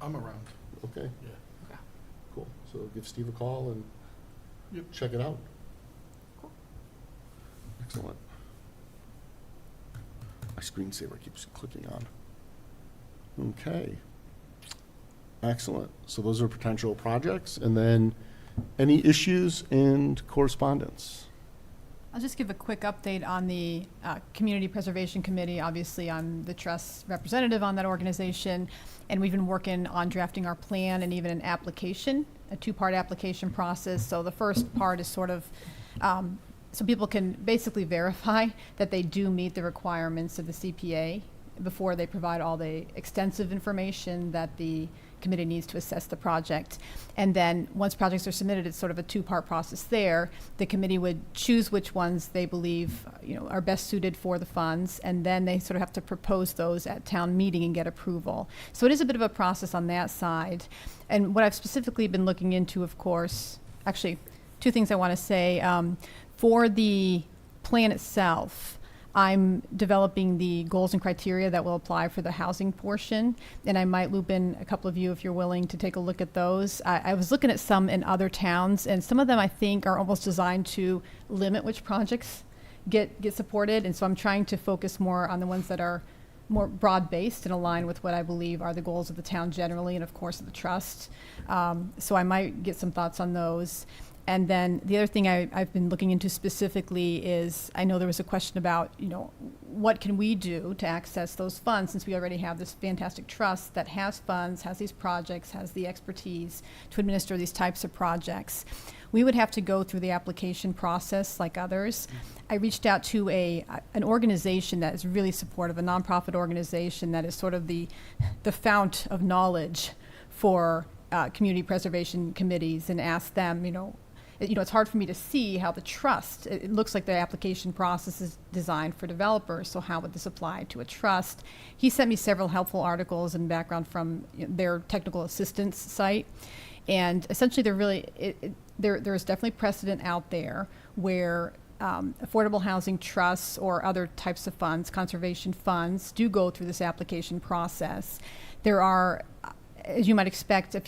I'm around. Okay, Yeah. Okay. cool. So give Steve a call and Yep. check it out. Cool. Excellent. My screensaver keeps clicking on. Okay. Excellent. So those are potential projects. And then any issues and correspondence? I'll just give a quick update on the Community Preservation Committee. Obviously, I'm the trust representative on that organization, and we've been working on drafting our plan and even an application, a two-part application process. So the first part is sort of so people can basically verify that they do meet the requirements of the CPA before they provide all the extensive information that the committee needs to assess the project. And then once projects are submitted, it's sort of a two-part process there. The committee would choose which ones they believe are best suited for the funds, and then they sort of have to propose those at town meeting and get approval. So it is a bit of a process on that side. And what I've specifically been looking into, of course, actually, two things I want to say. For the plan itself, I'm developing the goals and criteria that will apply for the housing portion, and I might loop in a couple of you if you're willing to take a look at those. I was looking at some in other towns, and some of them I think are almost designed to limit which projects get supported, and so I'm trying to focus more on the ones that are more broad-based and align with what I believe are the goals of the town generally, and of course of the trust. So I might get some thoughts on those. And then the other thing I've been looking into specifically is, I know there was a question about, what can we do to access those funds, since we already have this fantastic trust that has funds, has these projects, has the expertise to administer these types of projects. We would have to go through the application process like others. I reached out to an organization that is really supportive, a nonprofit organization that is sort of the fount of knowledge for community preservation committees, and asked them, it's hard for me to see how the trust, it looks like the application process is designed for developers, so how would this apply to a trust? He sent me several helpful articles and background from their technical assistance site. And essentially there is definitely precedent out there where affordable housing trusts or other types of funds, conservation funds, do go through this application process. There are, as you might expect, I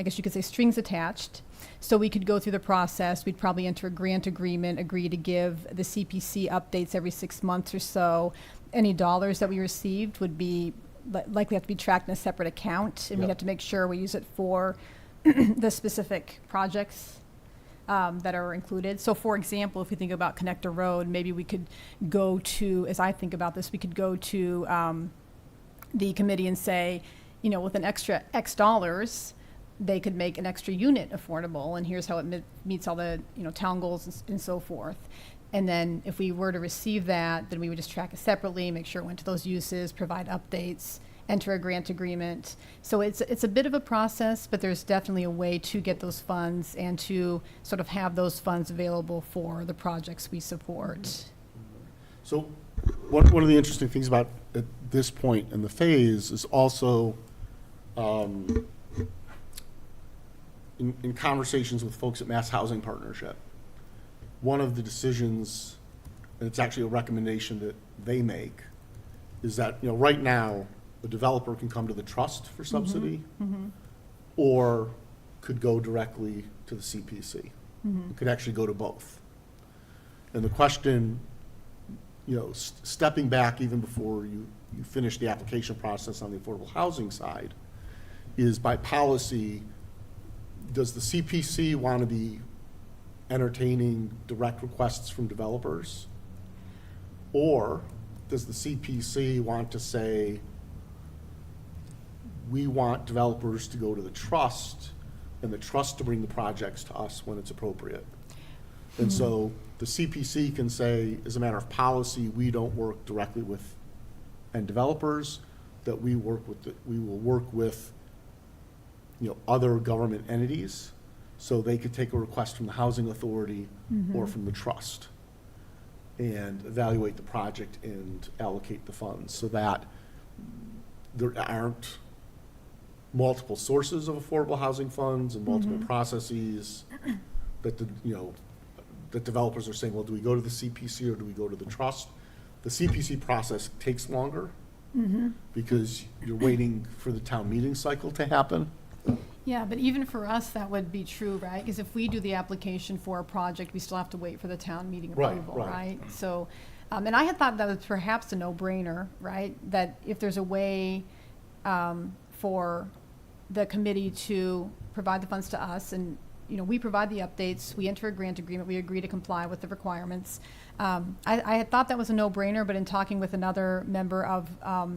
guess you could say, strings attached. So we could go through the process. We'd probably enter a grant agreement, agree to give the CPC updates every 6 months or so. Any dollars that we received would be likely have to be tracked in a separate account, and we'd have to make sure we use it for the specific projects that are included. So for example, if we think about Connector Road, maybe we could go to, as I think about this, we could go to the committee and say, you know, with an extra X dollars, they could make an extra unit affordable, and here's how it meets all the, you know, town goals and so forth. And then if we were to receive that, then we would just track it separately, make sure it went to those uses, provide updates, enter a grant agreement. So it's a bit of a process, but there's definitely a way to get those funds and to sort of have those funds available for the projects we support. So one of the interesting things about at this point in the phase is also in conversations with folks at Mass Housing Partnership, one of the decisions, and it's actually a recommendation that they make, is that, you know, right now, a developer can come to the trust for subsidy or could go directly to the CPC. It could actually go to both. And the question, you know, stepping back even before you finish the application process on the affordable housing side, is by policy, does the CPC want to be entertaining direct requests from developers? Or does the CPC want to say, we want developers to go to the trust and the trust to bring the projects to us when it's appropriate? And so the CPC can say, as a matter of policy, we don't work directly with end developers, that we will work with, you know, other government entities, so they could take a request from the housing authority or from the trust and evaluate the project and allocate the funds, so that there aren't multiple sources of affordable housing funds and multiple processes that that developers are saying, well, do we go to the CPC or do we go to the trust? The CPC process takes longer because you're waiting for the town meeting cycle to happen. Yeah, but even for us, that would be true, right? Because if we do the application for a project, we still have to wait for the town meeting Right, approval, right. right? So, and I had thought that was perhaps a no-brainer, right? That if there's a way for the committee to provide the funds to us, and, you know, we provide the updates, we enter a grant agreement, we agree to comply with the requirements. I had thought that was a no-brainer, but in talking with another member of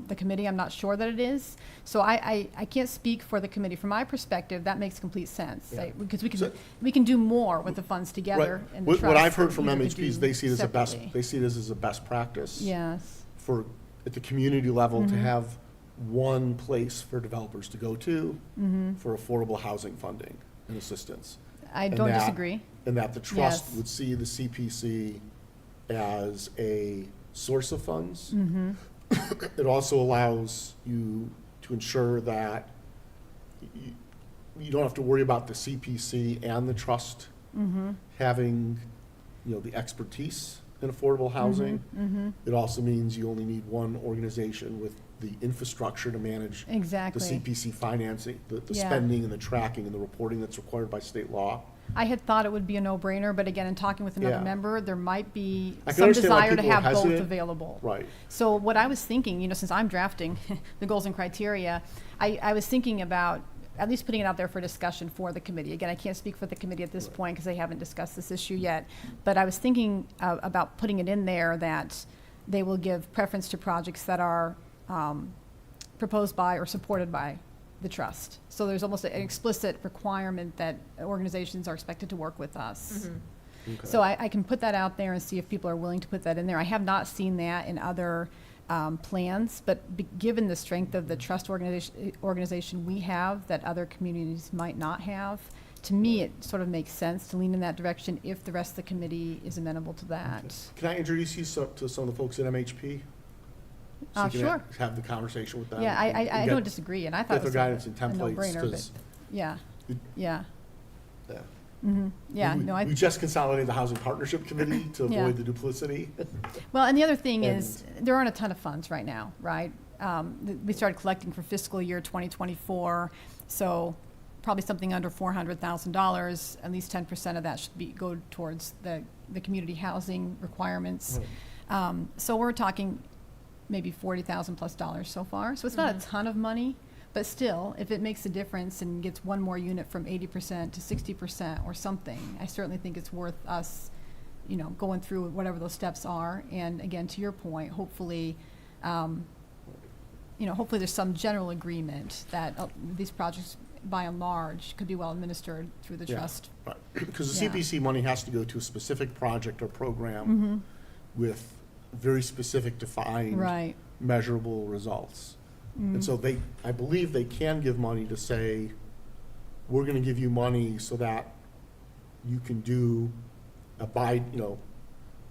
the committee, I'm not sure that it is. So I can't speak for the committee. From my perspective, that makes complete sense. Yeah. Because So- we can do more with the funds together and the What trust I've heard than from either MHP is do they see it as separately. a best practice. Yes. For, at the community level, to have one place for developers to go to for affordable housing funding and assistance. I And don't that- disagree. And that the trust Yes. would see the CPC as a source of funds. It also allows you to ensure that you don't have to worry about the CPC and the trust having, you know, the expertise in affordable housing. It also means you only need one organization with the infrastructure to manage the Exactly. CPC financing, the Yeah. spending and the tracking and the reporting that's required by state law. I had thought it would be a no-brainer, but again, in talking with another Yeah. member, there might be I can some understand why desire to people are have both hesitant. available. Right. So what I was thinking, you know, since I'm drafting the goals and criteria, I was thinking about at least putting it out there for discussion for the committee. Again, I can't speak for the committee at this point because they haven't discussed this issue yet. But I was thinking about putting it in there that they will give preference to projects that are proposed by or supported by the trust. So there's almost an explicit requirement that organizations are expected to work with us. Okay. So I can put that out there and see if people are willing to put that in there. I have not seen that in other plans, but given the strength of the trust organization we have that other communities might not have, to me, it sort of makes sense to lean in that direction if the rest of the committee is amenable to that. Can I introduce you to some of the folks at MHP? So you can Sure. have the conversation with them. Yeah, I and don't get- disagree, and I thought Get it their was guidance and a templates, no-brainer, but, because, yeah, It- yeah, yeah. yeah, We- no, I. We just consolidated the Housing Partnership Committee to Yeah. avoid the duplicity. Well, and the other thing is, there aren't a ton of funds right now, right? We started collecting for fiscal year 2024, so probably something under $400,000. At least 10% of that should go towards the community housing requirements. So we're talking maybe $40,000 plus so far. So it's not a ton of money, but still, if it makes a difference and gets one more unit from 80% to 60% or something, I certainly think it's worth us, you know, going through whatever those steps are. And again, to your point, hopefully, hopefully there's some general agreement that these projects, by and large, could be well administered through the Yeah. trust. Right. Because the Yeah. CPC money has to go to a specific project or program Mm-hmm. with very specific defined Right. measurable results. And so I believe they can give money to say, we're gonna give you money so that you can do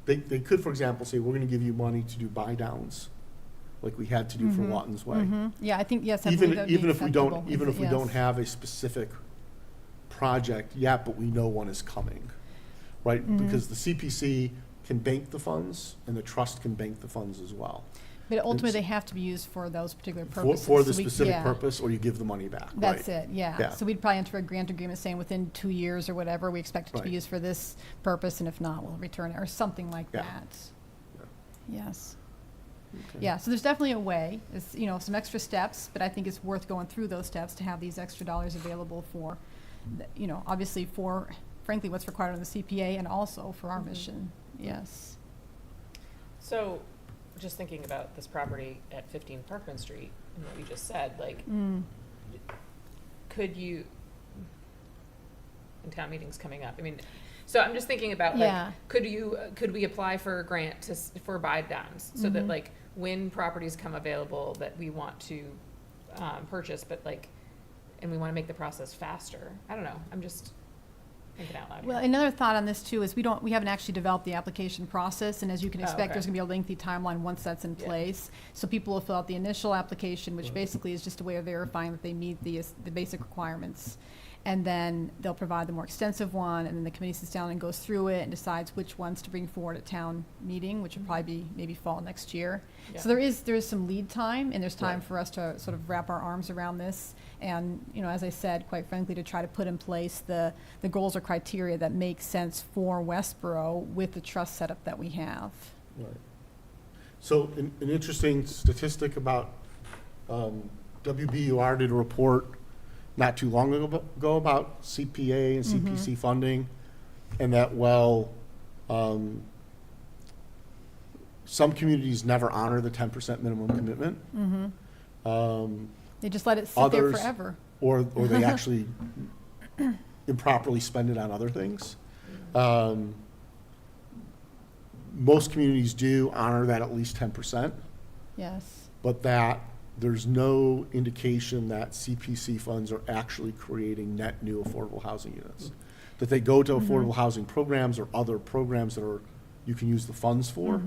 they could, for example, say, we're gonna give you money to do buy downs, like we had to do for Lawton's Way. Yeah, I think, yes, I believe that would be Even if we don't, acceptable. even if we don't Yes. have a specific project yet, but we know one is coming, right? Mm-hmm. Because the CPC can bank the funds and the trust can bank the funds as well. But ultimately, It's- they have to be used for those particular For, purposes. for the So we- specific yeah. purpose, or you give the money back, right? That's it, yeah. Yeah. So we'd probably enter a grant agreement saying within 2 years or whatever, we expect it to be Right. used for this purpose, and if not, we'll return it, or something like Yeah. that. Yes. Okay. Yeah, so there's definitely a way, it's, some extra steps, but I think it's worth going through those steps to have these extra dollars available for, obviously for, frankly, what's required on the CPA and also for our mission, yes. So, just thinking about this property at 15 Parkman Street and what you just said, like, could you, and town meeting's coming up, I mean, so I'm just thinking about, like, Yeah. could we apply for a grant for buy downs? So that, like, when properties come available that we want to purchase, but like, and we want to make the process faster, I don't know, I'm just thinking out loud Well, here. another thought on this too is we haven't actually developed the application process, and as you can Oh, expect, okay. there's gonna be a lengthy timeline once that's in Yeah. place. So people will fill out the initial application, which basically is just a way of verifying that they meet the basic requirements. And then they'll provide the more extensive one, and then the committee sits down and goes through it and decides which ones to bring forward at town meeting, which will probably be maybe fall next year. Yeah. So there is some lead time, and there's time Right. for us to sort of wrap our arms around this. And, as I said, quite frankly, to try to put in place the goals or criteria that make sense for Westborough with the trust setup that we have. Right. So an interesting statistic about, WBUR did a report not too long ago about CPA and CPC funding, and that, some communities never honor the 10% minimum commitment. They just let it sit there Others- forever. Or they actually improperly spend it on other things. Most communities do honor that at least 10%, Yes. but that there's no indication that CPC funds are actually creating net new affordable housing units. That they go to affordable housing programs or other programs that you can use the funds for,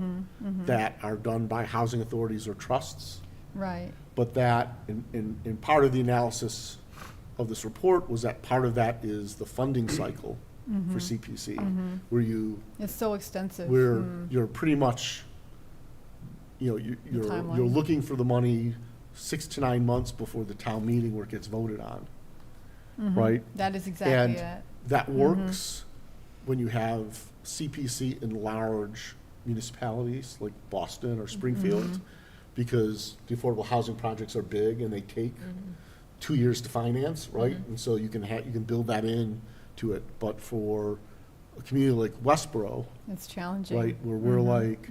that are done by housing authorities or trusts. Right. But that, in part of the analysis of this report was that part of that is the funding cycle for CPC, where It's so extensive. you're pretty much, you're timeline. looking for the money 6 to 9 months before the town meeting where it gets voted on, right? That is exactly it. And that works when you have CPC in large municipalities like Boston or Springfield, because the affordable housing projects are big and they take 2 years to finance, right? And so you can build that in to it. But for a community like Westborough, It's challenging. right, where we're like,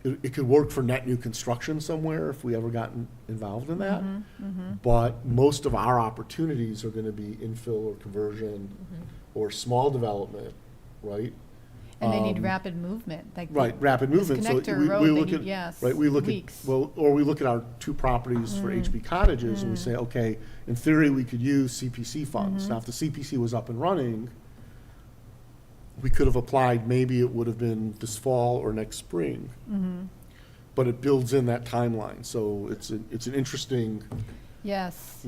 it could work for net new construction somewhere if we ever gotten involved in that. But most of our opportunities are gonna be infill or conversion or small development, right? And they need rapid movement. Like Right, rapid this movement. So connector we road, they look need- at, yes, right, we look weeks. at, or we look at our 2 properties for HB cottages and we say, okay, in theory, we could use CPC funds. Now, if the CPC was up and running, we could have applied, maybe it would have been this fall or next spring. But it builds in that timeline, so it's an interesting, Yes.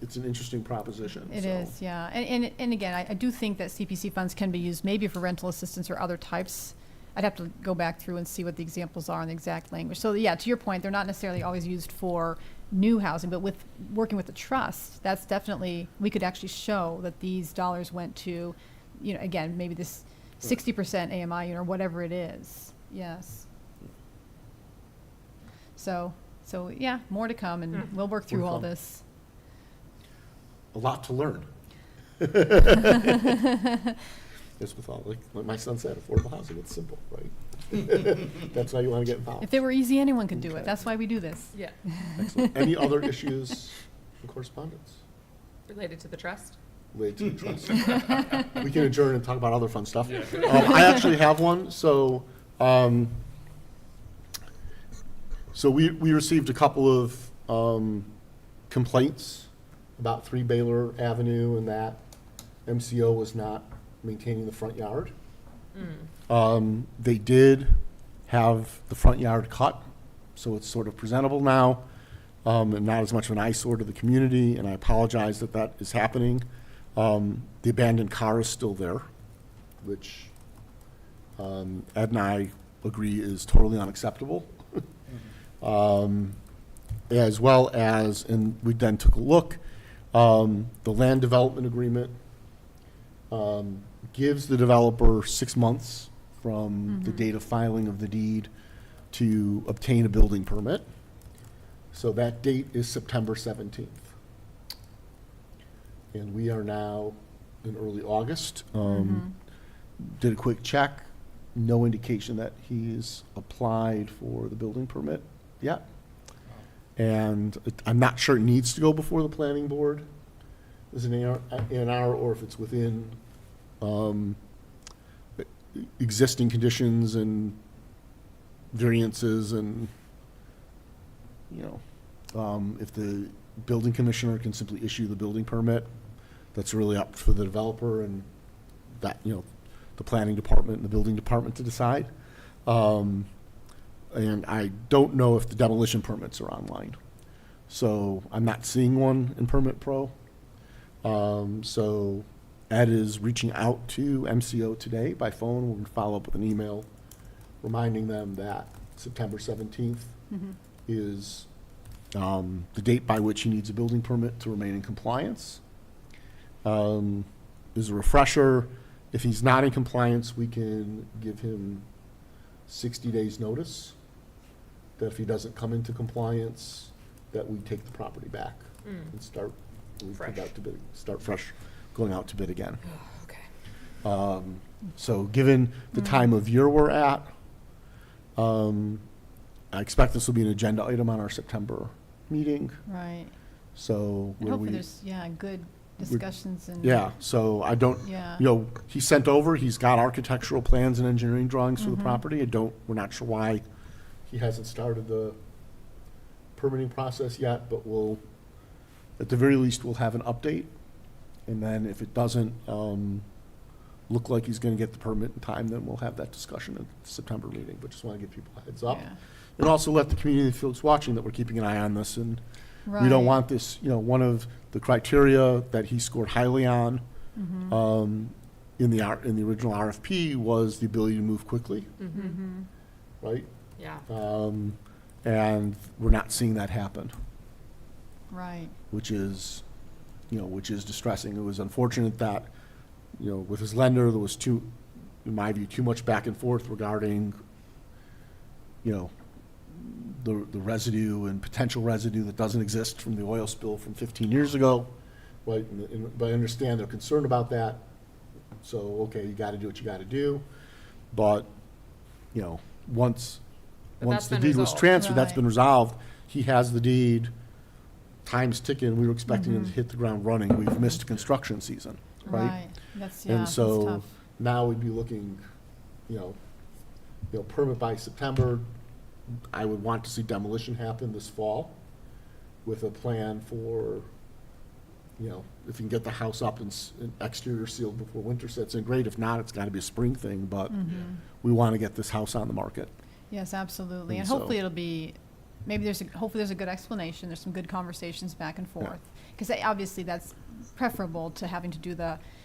it's an interesting proposition. It so. is, yeah. And again, I do think that CPC funds can be used maybe for rental assistance or other types. I'd have to go back through and see what the examples are in the exact language. So yeah, to your point, they're not necessarily always used for new housing, but with working with the trust, that's definitely, we could actually show that these dollars went to, again, maybe this 60% AMI unit or whatever it is. Yes. So yeah, more to come, and we'll work through More to all come. this. A lot to learn. As with all, like my son said, affordable housing, it's simple, right? That's why you want to get involved. If it were easy, anyone could do Okay. it. That's why we do this. Yeah. Excellent. Any other issues in correspondence Related to the trust? related to the trust? We can adjourn and talk about other fun stuff. I actually have one. So we received a couple of complaints about 3 Baylor Avenue and that MCO was not maintaining the front yard. They did have the front yard cut, so it's sort of presentable now, and not as much of an eyesore to the community, and I apologize that that is happening. The abandoned car is still there, which Ed and I agree is totally unacceptable. As well as, and we then took a look, the land development agreement gives the developer 6 months from the date of filing of the deed to obtain a building permit. So that date is September 17th. And we are now in early August. Did a quick check, no indication that he's applied for the building permit yet. And I'm not sure it needs to go before the planning board as an A&R, or if it's within existing conditions and variances, and, if the building commissioner can simply issue the building permit, that's really up for the developer and that, the planning department and the building department to decide. And I don't know if the demolition permits are online. So I'm not seeing one in Permit Pro. So Ed is reaching out to MCO today by phone. We're going to follow up with an email reminding them that September 17th is the date by which he needs a building permit to remain in compliance. As a refresher, if he's not in compliance, we can give him 60 days notice that if he doesn't come into compliance, that we take the property back and start, we put Fresh. out to bid, start fresh, going out to bid again. Okay. So given the time of year we're at, I expect this will be an agenda item on our September meeting. Right. So And where hopefully we, there's, good discussions and. yeah, so I don't, Yeah. he sent over, he's got architectural plans and engineering drawings for the property. We're not sure why he hasn't started the permitting process yet, but we'll, at the very least, we'll have an update. And then if it doesn't look like he's gonna get the permit in time, then we'll have that discussion at the September meeting. But just wanna give people a heads up. Yeah. And also let the community feel it's watching, that we're keeping an eye on this, and we don't Right. want this, one of the criteria that he scored highly on in the original RFP was the ability to move quickly, right? Yeah. And we're not seeing that happen, Right. which is distressing. It was unfortunate that, with his lender, there was in my view, too much back and forth regarding, the residue and potential residue that doesn't exist from the oil spill from 15 years ago, right? But I understand they're concerned about that. So, okay, you gotta do what you gotta do. But, once But that's the been deed was resolved. transferred, that's Right. been resolved. He has the deed, time's ticking, we were expecting him to hit the ground running. We've missed construction season, right? Right. That's, And that's so tough. now we'd be looking, permit by September. I would want to see demolition happen this fall with a plan for, if you can get the house up and exterior sealed before winter sets in, great. If not, it's gotta be a spring thing, but we wanna get this house on the market. Yes, absolutely. And And so- hopefully it'll be, hopefully there's a good explanation, there's some good conversations back and forth. Because obviously that's preferable to having to do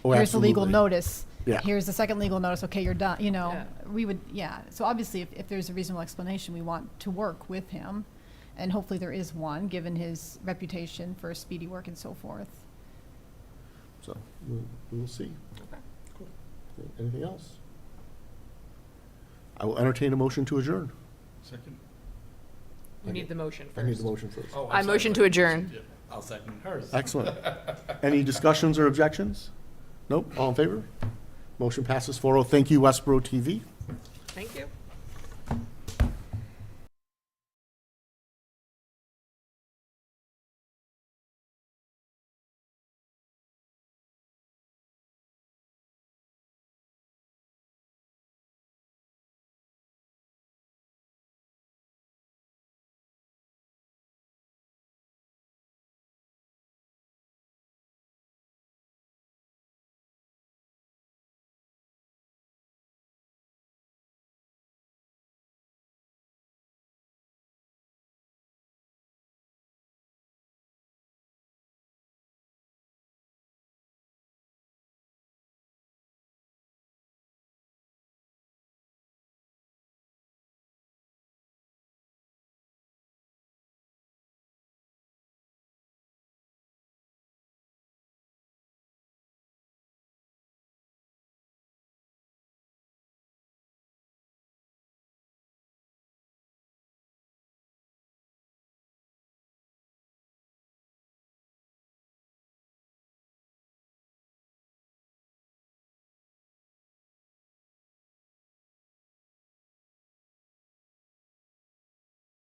Oh, here's the legal absolutely. notice. Yeah. Here's the second legal notice, okay, you're done, Yeah. we would, so obviously if there's a reasonable explanation, we want to work with him. And hopefully there is one, given his reputation for speedy work and so forth. So, we'll see. Okay. Cool. Anything else? I will entertain a motion to adjourn. Second. You need the motion I need first. the motion first. Oh, I I'm sorry. motion to adjourn. Yeah, I'll second hers. Excellent. Any discussions or objections? Nope, all in favor? Motion passes 4-0. Thank you, Westborough TV. Thank you.